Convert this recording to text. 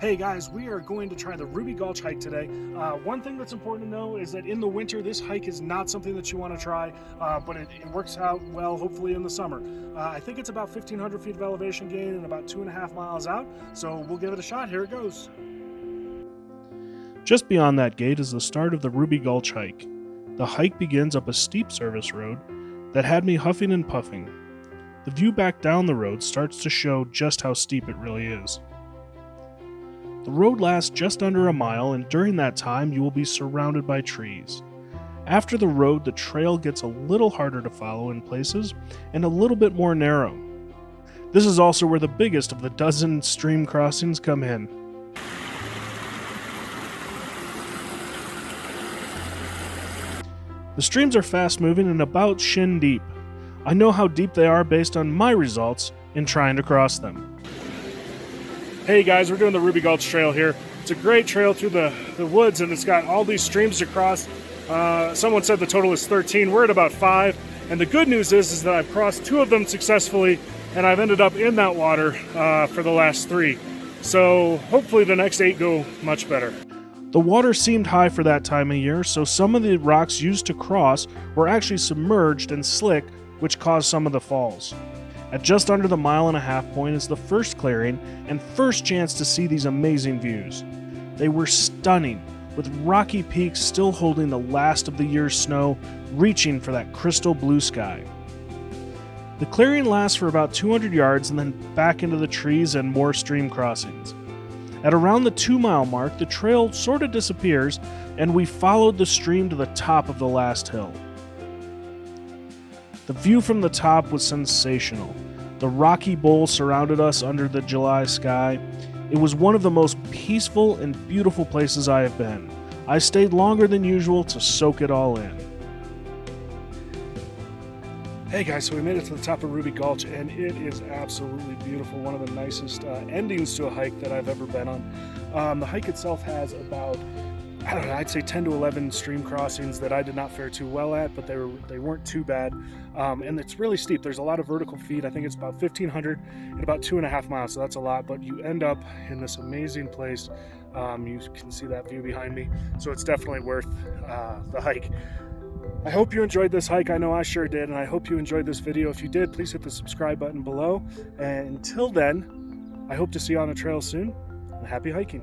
Hey guys, we are going to try the Ruby Gulch Hike today. One thing that's important to know is that in the winter, this hike is not something that you want to try, but it works out well, hopefully in the summer. I think it's about 1,500 feet of elevation gain and about 2.5 miles out, so we'll give it a shot. Here it goes. Just beyond that gate is the start of the Ruby Gulch Hike. The hike begins up a steep service road that had me huffing and puffing. The view back down the road starts to show just how steep it really is. The road lasts just under a mile, and during that time you will be surrounded by trees. After the road, the trail gets a little harder to follow in places and a little bit more narrow. This is also where the biggest of the dozen stream crossings come in. The streams are fast moving and about shin deep. I know how deep they are based on my results in trying to cross them. Hey guys, we're doing the Ruby Gulch Trail here. It's a great trail through the woods, and it's got all these streams to cross. Someone said the total is 13. We're at about 5. And the good news is that I've crossed 2 of them successfully, and I've ended up in that water for the last 3. So hopefully the next 8 go much better. The water seemed high for that time of year, so some of the rocks used to cross were actually submerged and slick, which caused some of the falls. At just under the 1.5 mile point is the first clearing and first chance to see these amazing views. They were stunning, with rocky peaks still holding the last of the year's snow, reaching for that crystal blue sky. The clearing lasts for about 200 yards and then back into the trees and more stream crossings. At around the 2-mile mark, the trail sort of disappears, and we followed the stream to the top of the last hill. The view from the top was sensational. The rocky bowl surrounded us under the July sky. It was one of the most peaceful and beautiful places I have been. I stayed longer than usual to soak it all in. Hey guys, so we made it to the top of Ruby Gulch, and it is absolutely beautiful. One of the nicest endings to a hike that I've ever been on. The hike itself has about, I don't know, I'd say 10 to 11 stream crossings that I did not fare too well at, but they weren't too bad. And it's really steep. There's a lot of vertical feet. I think it's about 1,500 and about 2.5 miles, so that's a lot, but you end up in this amazing place. You can see that view behind me, so it's definitely worth the hike. I hope you enjoyed this hike. I know I sure did, and I hope you enjoyed this video. If you did, please hit the subscribe button below. And until then, I hope to see you on the trail soon, and happy hiking.